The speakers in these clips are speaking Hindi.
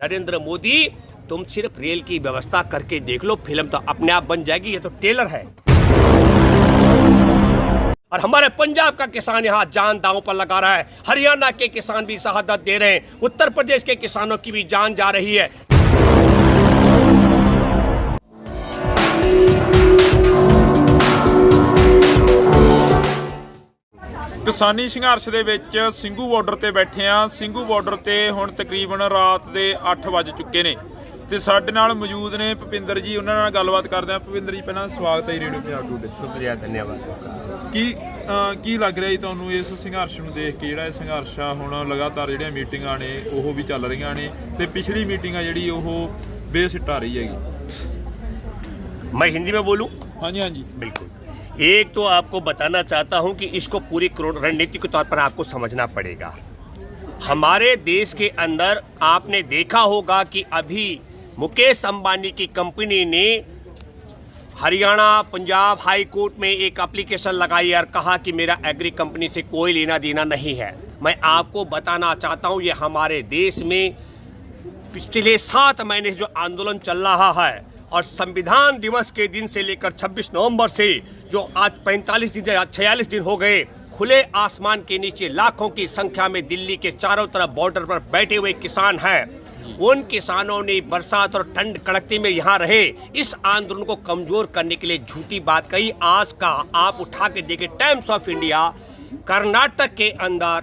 नरेंद्र मोदी, तुम सिर्फ रेल की व्यवस्था करके देख लो, फिल्म तो अपने आप बन जाएगी। ये तो ट्रेलर है। और हमारे पंजाब का किसान यहाँ जान दांव पर लगा रहा है, हरियाणा के किसान भी शहादत दे रहे हैं, उत्तर प्रदेश के किसानों की भी जान जा रही है। ਕਿਸਾਨੀ ਸੰਘਰਸ਼ ਦੇ ਵਿੱਚ ਸਿੰਘੂ ਬਾਰਡਰ ਤੇ ਬੈਠੇ ਆ। ਸਿੰਘੂ ਬਾਰਡਰ ਤੇ ਹੁਣ ਤਕਰੀਬਨ ਰਾਤ ਦੇ 8 ਵੱਜ ਚੁੱਕੇ ਨੇ ਤੇ ਸਾਡੇ ਨਾਲ ਮੌਜੂਦ ਨੇ ਭੁਪਿੰਦਰ ਜੀ। ਉਹਨਾਂ ਨਾਲ ਗੱਲਬਾਤ ਕਰਦੇ ਆ। ਭੁਪਿੰਦਰ ਜੀ, ਪਹਿਲਾਂ ਸਵਾਗਤ ਹੈ ਰੇਡੀਓ ਪੰਜਾਬ ਟੂਡੇ। शुक्रिया, धन्यवाद। ਕੀ ਲੱਗ ਰਿਹਾ ਜੀ ਤੁਹਾਨੂੰ ਇਸ ਸੰਘਰਸ਼ ਨੂੰ ਦੇਖ ਕੇ? ਜਿਹੜਾ ਇਹ ਸੰਘਰਸ਼ ਆ ਹੁਣ ਲਗਾਤਾਰ ਜਿਹੜੀਆਂ ਮੀਟਿੰਗਾਂ ਨੇ ਉਹ ਵੀ ਚੱਲ ਰਹੀਆਂ ਨੇ ਤੇ ਪਿਛਲੀ ਮੀਟਿੰਗ ਆ ਜਿਹੜੀ ਉਹ ਬੇਸਿੱਟਾ ਰਹੀ ਹੈਗੀ। मैं हिंदी में बोलूं? ਹਾਂਜੀ ਹਾਂਜੀ बिल्कुल। एक तो आपको बताना चाहता हूं कि इसको पूरी रणनीति के तौर पर आपको समझना पड़ेगा। हमारे देश के अंदर आपने देखा होगा कि अभी मुकेश अंबानी की कंपनी ने हरियाणा पंजाब हाई कोर्ट में एक एप्लीकेशन लगाई और कहा कि मेरा एग्री कंपनी से कोई लेना देना नहीं है। मैं आपको बताना चाहता हूं, ये हमारे देश में पिछले 7 महीने से जो आंदोलन चल रहा है और संविधान दिवस के दिन से लेकर 26 नवंबर से जो आज 45 दिन या 46 दिन हो गए, खुले आसमान के नीचे लाखों की संख्या में दिल्ली के चारों तरफ बॉर्डर पर बैठे हुए किसान हैं। उन किसानों ने बरसात और ठंड कड़कती में यहाँ रहे, इस आंदोलन को कमजोर करने के लिए झूठी बात कही। आज का आप उठा के देखें, टाइम्स ऑफ इंडिया कर्नाटक के अंदर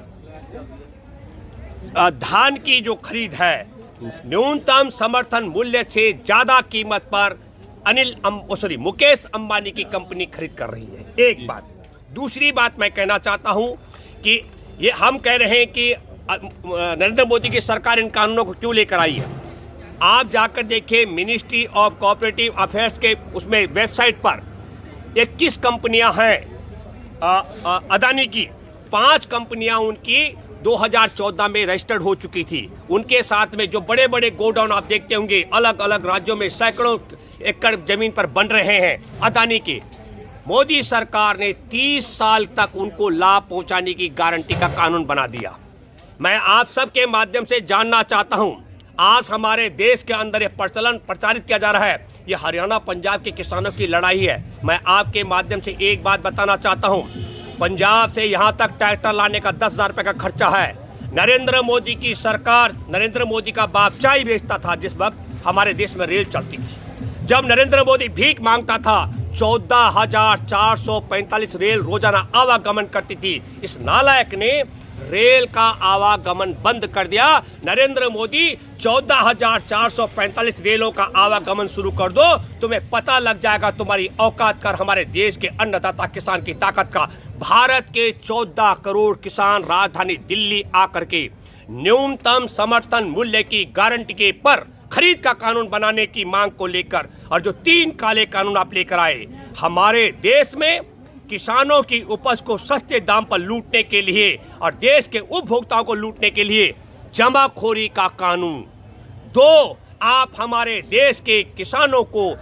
धान की जो खरीद है न्यूनतम समर्थन मूल्य से ज्यादा कीमत पर मुकेश अंबानी की कंपनी खरीद कर रही है। एक बात। दूसरी बात मैं कहना चाहता हूं कि ये हम कह रहे हैं कि नरेंद्र मोदी की सरकार इन कानूनों को क्यों लेकर आई है। आप जाकर देखिए, मिनिस्ट्री ऑफ कोऑपरेटिव अफेयर्स के उसमें वेबसाइट पर 21 कंपनियां हैं अदानी की। 5 कंपनियां उनकी 2014 में रजिस्टर्ड हो चुकी थी। उनके साथ में जो बड़े बड़े गोडाउन आप देखते होंगे अलग अलग राज्यों में सैकड़ों एकड़ जमीन पर बन रहे हैं अदानी के। मोदी सरकार ने 30 साल तक उनको लाभ पहुंचाने की गारंटी का कानून बना दिया। मैं आप सबके माध्यम से जानना चाहता हूं, आज हमारे देश के अंदर ये प्रचारित किया जा रहा है, ये हरियाणा पंजाब के किसानों की लड़ाई है। मैं आपके माध्यम से एक बात बताना चाहता हूं, पंजाब से यहाँ तक ट्रैक्टर लाने का 10,000 रुपये का खर्चा है। नरेंद्र मोदी की सरकार, नरेंद्र मोदी का बाप चाय बेचता था जिस वक्त हमारे देश में रेल चलती थी। जब नरेंद्र मोदी भीख मांगता था, 14,445 रेल रोजाना आवागमन करती थी। इस नालायक ने रेल का आवागमन बंद कर दिया। नरेंद्र मोदी 14,445 रेलों का आवागमन शुरू कर दो, तुम्हें पता लग जाएगा तुम्हारी औकात कर हमारे देश के अन्नदाता किसान की ताकत का। भारत के 14 करोड़ किसान राजधानी दिल्ली आकर के न्यूनतम समर्थन मूल्य की गारंटी के पर खरीद का कानून बनाने की मांग को लेकर और जो 3 काले कानून आप लेकर आए, हमारे देश में किसानों की उपज को सस्ते दाम पर लूटने के लिए और देश के उपभोक्ताओं को लूटने के लिए जमाखोरी का कानून। 2, आप हमारे देश के किसानों को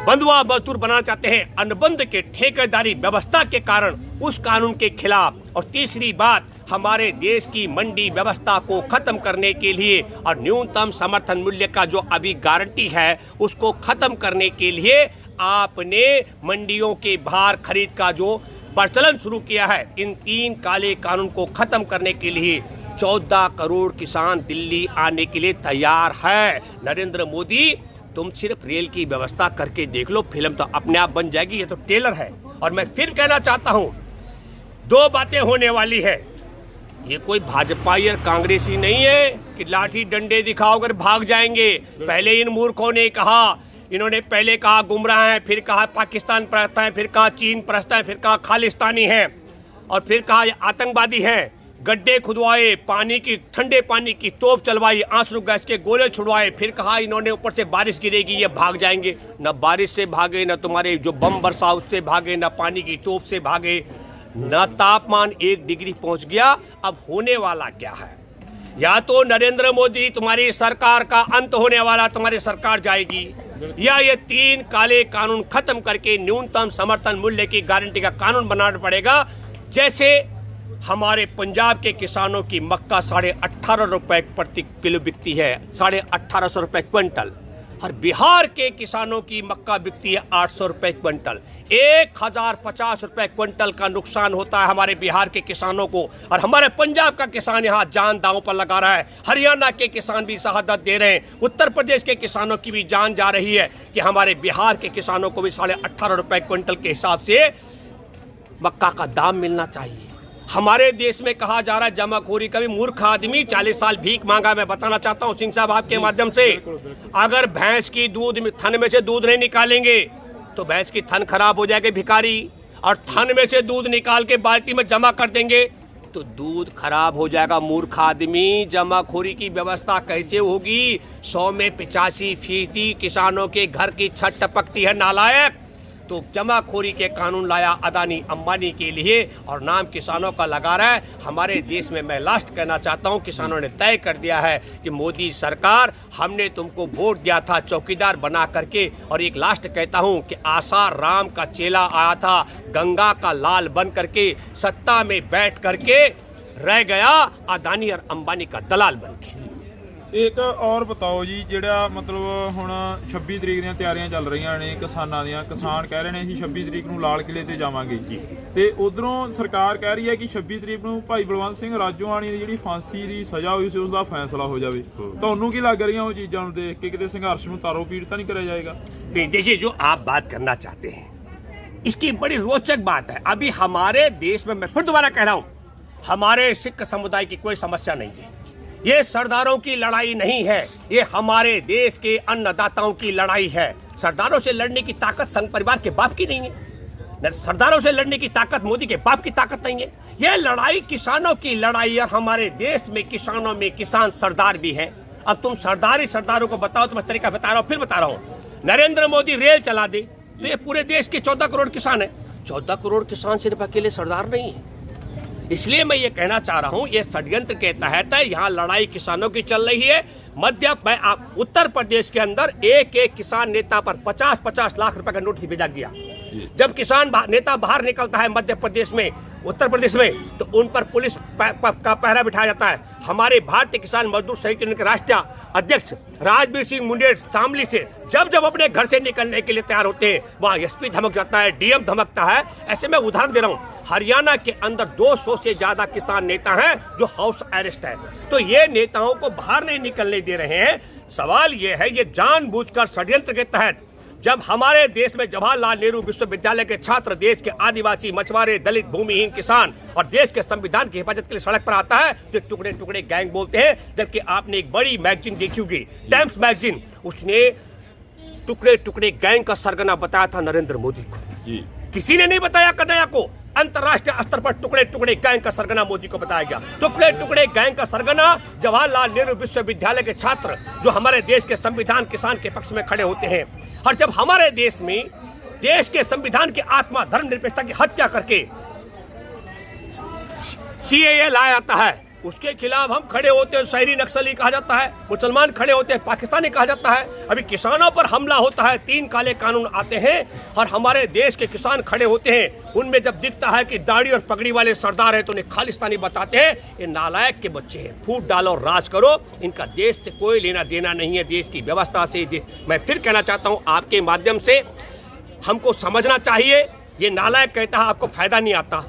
बंधुआ मजदूर बनाना चाहते हैं अनुबंध के ठेकेदारी व्यवस्था के कारण, उस कानून के खिलाफ। और तीसरी बात, हमारे देश की मंडी व्यवस्था को खत्म करने के लिए और न्यूनतम समर्थन मूल्य का जो अभी गारंटी है उसको खत्म करने के लिए आपने मंडियों के बाहर खरीद का जो प्रचलन शुरू किया है। इन 3 काले कानून को खत्म करने के लिए 14 करोड़ किसान दिल्ली आने के लिए तैयार है। नरेंद्र मोदी, तुम सिर्फ रेल की व्यवस्था करके देख लो, फिल्म तो अपने आप बन जाएगी। ये तो ट्रेलर है। और मैं फिर कहना चाहता हूं, 2 बातें होने वाली है। ये कोई भाजपाई और कांग्रेसी नहीं है कि लाठी डंडे दिखाओगे भाग जाएंगे। पहले इन मूर्खों ने कहा, इन्होंने पहले कहा गुमराह है, फिर कहा पाकिस्तान परस्त है, फिर कहा चीन परस्त है, फिर कहा खालिस्तानी है और फिर कहा आतंकवादी हैं। गड्ढे खुदवाए, पानी की ठंडे पानी की तोप चलवाई, आंसू गैस के गोले छुड़वाए, फिर कहा इन्होंने ऊपर से बारिश गिरेगी ये भाग जाएंगे। न बारिश से भागे, न तुम्हारे जो बम बरसा उससे भागे, न पानी की तोप से भागे, न तापमान 1 डिग्री पहुंच गया। अब होने वाला क्या है? या तो नरेंद्र मोदी तुम्हारी सरकार का अंत होने वाला, तुम्हारी सरकार जाएगी, या ये 3 काले कानून खत्म करके न्यूनतम समर्थन मूल्य की गारंटी का कानून बनाना पड़ेगा। जैसे हमारे पंजाब के किसानों की मक्का 18.5 रुपए प्रति किलो बिकती है, 1850 रुपए क्विंटल। और बिहार के किसानों की मक्का बिकती है 800 रुपए क्विंटल। 1050 रुपए क्विंटल का नुकसान होता है हमारे बिहार के किसानों को। और हमारे पंजाब का किसान यहाँ जान दांव पर लगा रहा है, हरियाणा के किसान भी शहादत दे रहे हैं, उत्तर प्रदेश के किसानों की भी जान जा रही है कि हमारे बिहार के किसानों को भी 18.5 रुपए क्विंटल के हिसाब से मक्का का दाम मिलना चाहिए। हमारे देश में कहा जा रहा है जमाखोरी का भी मूर्ख आदमी 40 साल भीख मांगा। मैं बताना चाहता हूं सिंह साहब आपके माध्यम से, अगर भैंस की दूध थन में से दूध नहीं निकालेंगे तो भैंस की थन खराब हो जाएगी भिखारी, और थन में से दूध निकाल के बाल्टी में जमा कर देंगे तो दूध खराब हो जाएगा मूर्ख आदमी। जमाखोरी की व्यवस्था कैसे होगी? 100 में 85% किसानों के घर की छत टपकती है नालायक। तो जमाखोरी के कानून लाया अदानी अंबानी के लिए और नाम किसानों का लगा रहा है हमारे देश में। मैं लास्ट कहना चाहता हूं, किसानों ने तय कर दिया है कि मोदी सरकार, हमने तुमको वोट दिया था चौकीदार बना करके। और एक लास्ट कहता हूं कि आसार राम का चेला आया था गंगा का लाल बन करके, सत्ता में बैठ करके रह गया अदानी और अंबानी का दलाल बन के। एक और बताओ जी, ਜਿਹੜਾ ਮਤਲਬ ਹੁਣ 26 ਤਰੀਕ ਦੀਆਂ ਤਿਆਰੀਆਂ ਚੱਲ ਰਹੀਆਂ ਨੇ ਕਿਸਾਨਾਂ ਦੀਆਂ, ਕਿਸਾਨ ਕਹਿ ਰਹੇ ਨੇ ਅਸੀਂ 26 ਤਰੀਕ ਨੂੰ ਲਾਲ ਕਿਲੇ ਤੇ ਜਾਵਾਂਗੇ ਜੀ, ਤੇ ਉਧਰੋਂ ਸਰਕਾਰ ਕਹਿ ਰਹੀ ਹੈ ਕਿ 26 ਤਰੀਕ ਨੂੰ ਭਾਈ ਬਲਵੰਤ ਸਿੰਘ ਰਾਜੋਆਣੀ ਦੀ ਜਿਹੜੀ ਫਾਂਸੀ ਦੀ ਸਜ਼ਾ ਹੋਈ ਸੀ ਉਸ ਦਾ ਫੈਸਲਾ ਹੋ ਜਾਵੇ। ਤੁਹਾਨੂੰ ਕੀ ਲੱਗ ਰਹੀਆਂ ਉਹ ਚੀਜ਼ਾਂ ਨੂੰ ਦੇਖ ਕੇ ਕਿਤੇ ਸੰਘਰਸ਼ ਨੂੰ ਤਾਰੋ ਪੀੜ ਤਾਂ नहीं करा जाएगा? नहीं, देखिए जो आप बात करना चाहते हैं इसकी बड़ी रोचक बात है। अभी हमारे देश में, मैं फिर दोबारा कह रहा हूं, हमारे सिख समुदाय की कोई समस्या नहीं है। ये सरदारों की लड़ाई नहीं है, ये हमारे देश के अन्नदाताओं की लड़ाई है। सरदारों से लड़ने की ताकत संघ परिवार के बाप की नहीं है, सरदारों से लड़ने की ताकत मोदी के बाप की ताकत नहीं है। ये लड़ाई किसानों की लड़ाई है। हमारे देश में किसानों में किसान सरदार भी हैं। अब तुम सरदारों को बताओ, तो मैं तरीका बता रहा हूँ, फिर बता रहा हूँ। नरेंद्र मोदी रेल चला दे तो ये पूरे देश के 14 करोड़ किसान है। 14 करोड़ किसान सिर्फ अकेले सरदार नहीं है। इसलिए मैं ये कहना चाह रहा हूं, ये षड्यंत्र के तहत है, यहाँ लड़ाई किसानों की चल रही है। उत्तर प्रदेश के अंदर एक किसान नेता पर 50-50 लाख रुपए का नोटिस भेजा गया। जब किसान नेता बाहर निकलता है मध्य प्रदेश में, उत्तर प्रदेश में, तो उन पर पुलिस का पहरा बिठाया जाता है। हमारे भारतीय किसान मजदूर संघ के राष्ट्रीय अध्यक्ष राजवीर सिंह मुंडेर शामली से जब अपने घर से निकलने के लिए तैयार होते हैं, वहाँ एसपी धमक जाता है, डीएम धमकता है। ऐसे मैं उदाहरण दे रहा हूँ, हरियाणा के अंदर 200 से ज्यादा किसान नेता हैं जो हाउस अरेस्ट है। तो ये नेताओं को बाहर नहीं निकलने दे रहे हैं। सवाल ये है, ये जानबूझकर षड्यंत्र के तहत, जब हमारे देश में जवाहरलाल नेहरू विश्वविद्यालय के छात्र, देश के आदिवासी, मछुआरे, दलित, भूमिहीन किसान और देश के संविधान की हिफाजत के लिए सड़क पर आता है, तो टुकड़े टुकड़े गैंग बोलते हैं। जबकि आपने एक बड़ी मैगजीन देखी होगी, टाइम्स मैगजीन, उसने टुकड़े टुकड़े गैंग का सरगना बताया था नरेंद्र मोदी को। किसी ने नहीं बताया कन्हैया को। अंतर्राष्ट्रीय स्तर पर टुकड़े टुकड़े गैंग का सरगना मोदी को बताया गया। टुकड़े टुकड़े गैंग का सरगना जवाहरलाल नेहरू विश्वविद्यालय के छात्र, जो हमारे देश के संविधान किसान के पक्ष में खड़े होते हैं। और जब हमारे देश में देश के संविधान की आत्मा धर्मनिरपेक्षता की हत्या करके सीएए लाया जाता है, उसके खिलाफ हम खड़े होते हैं, शहरी नक्सली कहा जाता है, मुसलमान खड़े होते हैं, पाकिस्तानी कहा जाता है। अभी किसानों पर हमला होता है, 3 काले कानून आते हैं और हमारे देश के किसान खड़े होते हैं। उनमें जब दिखता है कि दाढ़ी और पगड़ी वाले सरदार है तो उन्हें खालिस्तानी बताते हैं। ये नालायक के बच्चे हैं, फूट डालो, राज करो, इनका देश से कोई लेना देना नहीं है, देश की व्यवस्था से। मैं फिर कहना चाहता हूँ, आपके माध्यम से हमको समझना चाहिए, ये नालायक कहता है आपको फायदा नहीं आता।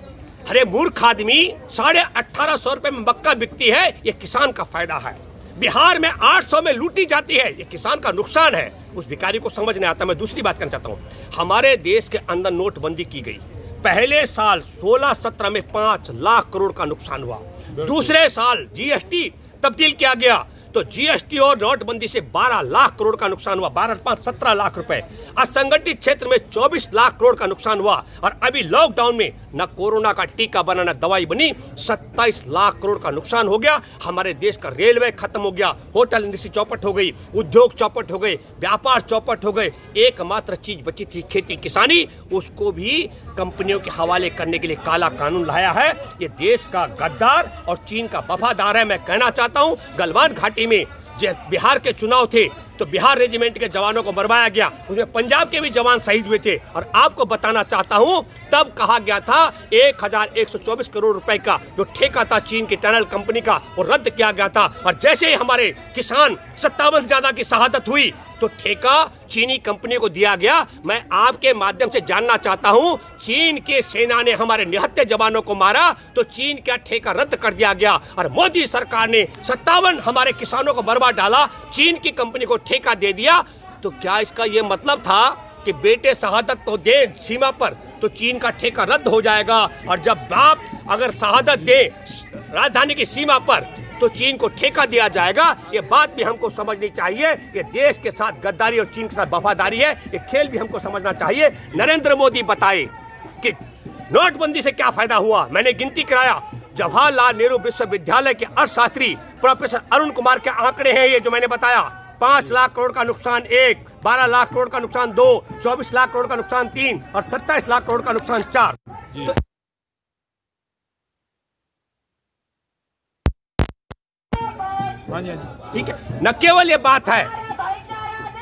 अरे मूर्ख आदमी, 1850 रुपए में मक्का बिकती है, ये किसान का फायदा है। बिहार में 800 में लूटी जाती है, ये किसान का नुकसान है। उस भिखारी को समझ नहीं आता। मैं दूसरी बात करना चाहता हूँ, हमारे देश के अंदर नोटबंदी की गई। पहले साल 16-17 में 5 लाख करोड़ का नुकसान हुआ। दूसरे साल जीएसटी तब्दील किया गया तो जीएसटी और नोटबंदी से 12 लाख करोड़ का नुकसान हुआ। 12-5 17 लाख रुपए। असंगठित क्षेत्र में 24 लाख करोड़ का नुकसान हुआ। और अभी लॉकडाउन में न कोरोना का टीका बना, न दवाई बनी, 27 लाख करोड़ का नुकसान हो गया। हमारे देश का रेलवे खत्म हो गया, होटल इंडस्ट्री चौपट हो गई, उद्योग चौपट हो गए, व्यापार चौपट हो गए। एकमात्र चीज बची थी खेती किसानी, उसको भी कंपनियों के हवाले करने के लिए काला कानून लाया है। ये देश का गद्दार और चीन का वफादार है। मैं कहना चाहता हूं, गलवान घाटी में जब बिहार के चुनाव थे, तो बिहार रेजिमेंट के जवानों को मरवाया गया, उसमें पंजाब के भी जवान शहीद हुए थे। और आपको बताना चाहता हूं, तब कहा गया था 1124 करोड़ रुपए का जो ठेका था चीन की टनल कंपनी का, वो रद्द किया गया था। और जैसे ही हमारे किसान 57 ज्यादा की शहादत हुई तो ठेका चीनी कंपनी को दिया गया। मैं आपके माध्यम से जानना चाहता हूं, चीन के सेना ने हमारे निहत्थे जवानों को मारा तो चीन का ठेका रद्द कर दिया गया, और मोदी सरकार ने 57 हमारे किसानों को बर्बाद डाला, चीन की कंपनी को ठेका दे दिया। तो क्या इसका यह मतलब था कि बेटे शहादत तो दे सीमा पर तो चीन का ठेका रद्द हो जाएगा, और जब बाप अगर शहादत दे राजधानी की सीमा पर तो चीन को ठेका दिया जाएगा? ये बात भी हमको समझनी चाहिए। ये देश के साथ गद्दारी और चीन के साथ वफादारी है, ये खेल भी हमको समझना चाहिए। नरेंद्र मोदी बताए कि नोटबंदी से क्या फायदा हुआ। मैंने गिनती कराया, जवाहरलाल नेहरू विश्वविद्यालय के अर्थशास्त्री प्रोफेसर अरुण कुमार के आंकड़े हैं ये जो मैंने बताया। 5 लाख करोड़ का नुकसान 1, 12 लाख करोड़ का नुकसान 2, 24 लाख करोड़ का नुकसान 3 और 27 लाख करोड़ का नुकसान 4। तो ठीक है, न केवल ये बात है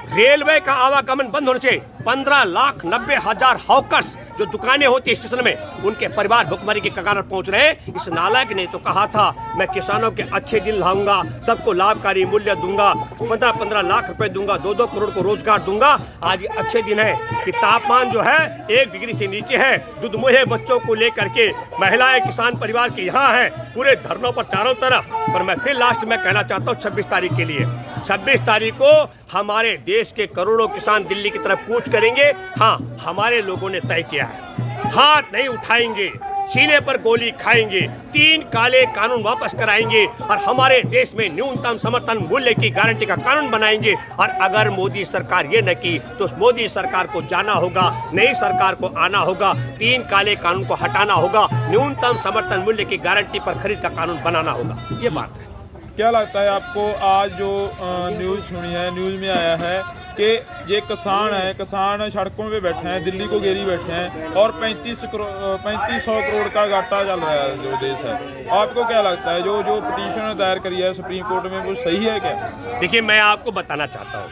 रेलवे का आवागमन बंद होने से 15,90,000 हॉकर्स जो दुकानें होती है स्टेशन में, उनके परिवार भुखमरी के कगार पर पहुंच रहे हैं। इस नालायक ने तो कहा था मैं किसानों के अच्छे दिन लाऊंगा, सबको लाभकारी मूल्य दूंगा, 15-15 लाख रुपए दूंगा, 2-2 करोड़ को रोजगार दूंगा। आज ये अच्छे दिन है कि तापमान जो है 1 डिग्री से नीचे है। दुधमुहे बच्चों को लेकर के महिलाएं किसान परिवार के यहाँ है, पूरे धरनों पर चारों तरफ। पर मैं फिर लास्ट में कहना चाहता हूँ 26 तारीख के लिए, 26 तारीख को हमारे देश के करोड़ों किसान दिल्ली की तरफ कूच करेंगे। हाँ, हमारे लोगों ने तय किया है, हाथ नहीं उठाएंगे, सीने पर गोली खाएंगे, 3 काले कानून वापस कराएंगे और हमारे देश में न्यूनतम समर्थन मूल्य की गारंटी का कानून बनाएंगे। और अगर मोदी सरकार ये न की तो मोदी सरकार को जाना होगा, नई सरकार को आना होगा, 3 काले कानून को हटाना होगा, न्यूनतम समर्थन मूल्य की गारंटी पर खरीद का कानून बनाना होगा। ये बात है। क्या लगता है आपको, आज जो न्यूज़ सुनी है, न्यूज़ में आया है कि ये किसान है, किसान सड़कों पे बैठे हैं, दिल्ली को घेरी बैठे हैं और 3500 करोड़ का घाटा चल रहा है जो देश है। आपको क्या लगता है जो पिटीशन दायर करी है सुप्रीम कोर्ट में, वो सही है क्या? देखिए, मैं आपको बताना चाहता हूँ,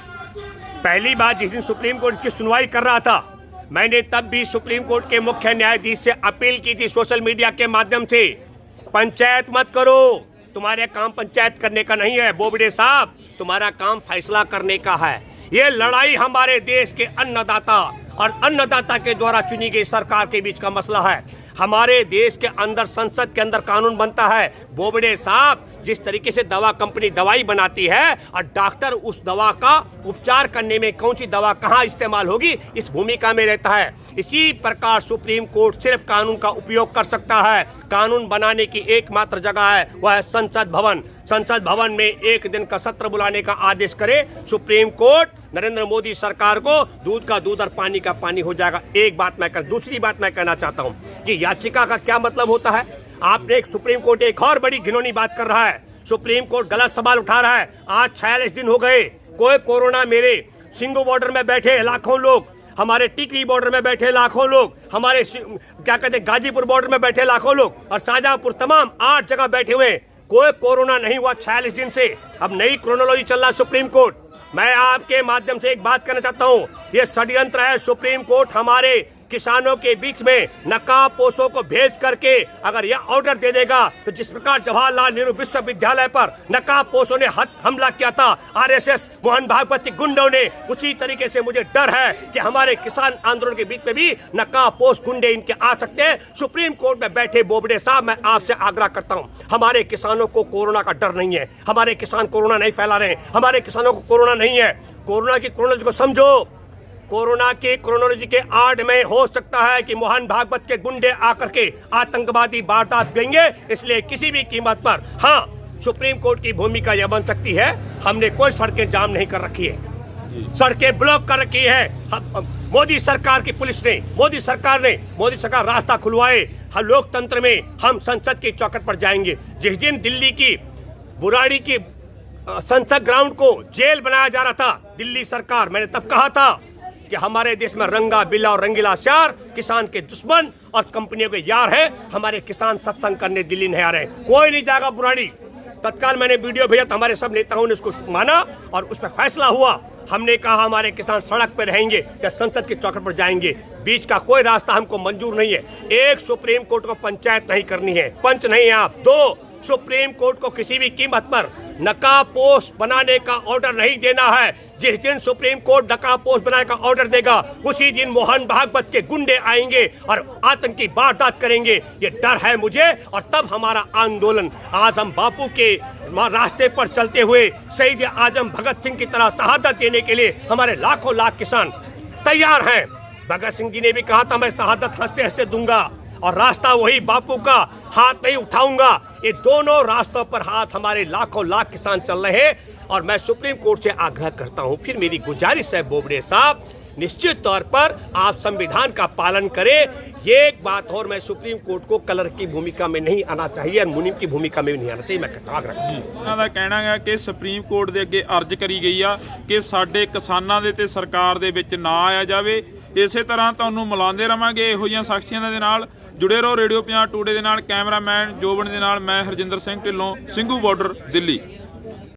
पहली बात जिस दिन सुप्रीम कोर्ट इसकी सुनवाई कर रहा था, मैंने तब भी सुप्रीम कोर्ट के मुख्य न्यायाधीश से अपील की थी सोशल मीडिया के माध्यम से, पंचायत मत करो, तुम्हारे काम पंचायत करने का नहीं है बोबडे साहब, तुम्हारा काम फैसला करने का है। ये लड़ाई हमारे देश के अन्नदाता और अन्नदाता के द्वारा चुनी गई सरकार के बीच का मसला है। हमारे देश के अंदर, संसद के अंदर कानून बनता है। बोबडे साहब, जिस तरीके से दवा कंपनी दवाई बनाती है और डॉक्टर उस दवा का उपचार करने में कौन सी दवा कहाँ इस्तेमाल होगी, इस भूमिका में रहता है। इसी प्रकार सुप्रीम कोर्ट सिर्फ कानून का उपयोग कर सकता है। कानून बनाने की एकमात्र जगह है वह है संसद भवन। संसद भवन में एक दिन का सत्र बुलाने का आदेश करे सुप्रीम कोर्ट, नरेंद्र मोदी सरकार को दूध का दूध और पानी का पानी हो जाएगा। एक बात मैं दूसरी बात मैं कहना चाहता हूँ कि याचिका का क्या मतलब होता है। आपने एक सुप्रीम कोर्ट एक और बड़ी घिनौनी बात कर रहा है। सुप्रीम कोर्ट गलत सवाल उठा रहा है। आज 46 दिन हो गए, कोई कोरोना, मेरे सिंगू बॉर्डर में बैठे लाखों लोग, हमारे टिकरी बॉर्डर में बैठे लाखों लोग, हमारे क्या कहते हैं गाजीपुर बॉर्डर में बैठे लाखों लोग और शाहजहांपुर, तमाम 8 जगह बैठे हुए, कोई कोरोना नहीं हुआ 46 दिन से। अब नई क्रोनोलॉजी चल रहा है सुप्रीम कोर्ट। मैं आपके माध्यम से एक बात कहना चाहता हूँ, ये षड्यंत्र है। सुप्रीम कोर्ट हमारे किसानों के बीच में नकाबपोशों को भेज करके अगर यह ऑर्डर दे देगा तो जिस प्रकार जवाहरलाल नेहरू विश्वविद्यालय पर नकाबपोशों ने हमला किया था, आरएसएस मोहन भागवत के गुंडों ने, उसी तरीके से मुझे डर है कि हमारे किसान आंदोलन के बीच में भी नकाबपोश गुंडे इनके आ सकते हैं। सुप्रीम कोर्ट में बैठे बोबडे साहब, मैं आपसे आग्रह करता हूं, हमारे किसानों को कोरोना का डर नहीं है, हमारे किसान कोरोना नहीं फैला रहे, हमारे किसानों को कोरोना नहीं है। कोरोना की क्रोनोलॉजी को समझो। कोरोना की क्रोनोलॉजी के आड़ में हो सकता है कि मोहन भागवत के गुंडे आकर के आतंकवादी वारदात देंगे, इसलिए किसी भी कीमत पर, हाँ, सुप्रीम कोर्ट की भूमिका यह बन सकती है। हमने कोई सड़कें जाम नहीं कर रखी है, सड़कें ब्लॉक कर रखी है। मोदी सरकार की पुलिस ने, मोदी सरकार रास्ता खुलवाए। हम लोकतंत्र में हम संसद की चौखट पर जाएंगे। जिस दिन दिल्ली की बुराड़ी की संसद ग्राउंड को जेल बनाया जा रहा था, दिल्ली सरकार, मैंने तब कहा था कि हमारे देश में रंगा बिल्ला और रंगीला श्यार किसान के दुश्मन और कंपनियों के यार हैं। हमारे किसान सत्संग करने दिल्ली नहीं आ रहे, कोई नहीं जाएगा बुराड़ी, तत्काल मैंने वीडियो भेजा तो हमारे सब नेताओं ने उसको माना और उस पर फैसला हुआ। हमने कहा हमारे किसान सड़क पर रहेंगे या संसद के चौखट पर जाएंगे, बीच का कोई रास्ता हमको मंजूर नहीं है। एक, सुप्रीम कोर्ट को पंचायत नहीं करनी है, पंच नहीं है आप। दो, सुप्रीम कोर्ट को किसी भी कीमत पर नकाबपोश बनाने का ऑर्डर नहीं देना है। जिस दिन सुप्रीम कोर्ट नकाबपोश बनाने का ऑर्डर देगा उसी दिन मोहन भागवत के गुंडे आएंगे और आतंकी वारदात करेंगे, ये डर है मुझे। और तब हमारा आंदोलन आजम बापू के रास्ते पर चलते हुए शहीद आजम भगत सिंह की तरह शहादत देने के लिए हमारे लाखों लाख किसान तैयार हैं। भगत सिंह जी ने भी कहा था मैं शहादत हंसते हंसते दूंगा, और रास्ता वही बापू का, हाथ नहीं उठाऊंगा। ये दोनों रास्तों पर हाथ हमारे लाखों लाख किसान चल रहे हैं। और मैं सुप्रीम कोर्ट से आग्रह करता हूं, फिर मेरी गुजारिश है बोबडे साहब, निश्चित तौर पर आप संविधान का पालन करें। ये एक बात और, मैं सुप्रीम कोर्ट को कलर की भूमिका में नहीं आना चाहिए और मुनीम की भूमिका में भी नहीं आना चाहिए। मैं आग्रह ਉਹਨਾਂ ਦਾ ਕਹਿਣਾ ਹੈ ਕਿ ਸੁਪਰੀਮ ਕੋਰਟ ਦੇ ਅੱਗੇ ਅਰਜ਼ ਕਰੀ ਗਈ ਆ ਕਿ ਸਾਡੇ ਕਿਸਾਨਾਂ ਦੇ ਤੇ ਸਰਕਾਰ ਦੇ ਵਿੱਚ ਨਾ ਆਇਆ ਜਾਵੇ। ਇਸੇ ਤਰ੍ਹਾਂ ਤੁਹਾਨੂੰ ਮਿਲਾਉਂਦੇ ਰਵਾਂਗੇ ਇਹੋ ਜਿਹੀਆਂ ਸ਼ਖਸੀਅਤਾਂ ਦੇ ਨਾਲ। ਜੁੜੇ ਰਹੋ ਰੇਡੀਓ ਪੰਜਾਬ ਟੂਡੇ ਦੇ ਨਾਲ। ਕੈਮਰਾਮੈਨ ਜੋਬਨ ਦੇ ਨਾਲ ਮੈਂ ਹਰਜਿੰਦਰ ਸਿੰਘ ਢਿੱਲੋਂ, ਸਿੰਘੂ ਬਾਰਡਰ, ਦਿੱਲੀ।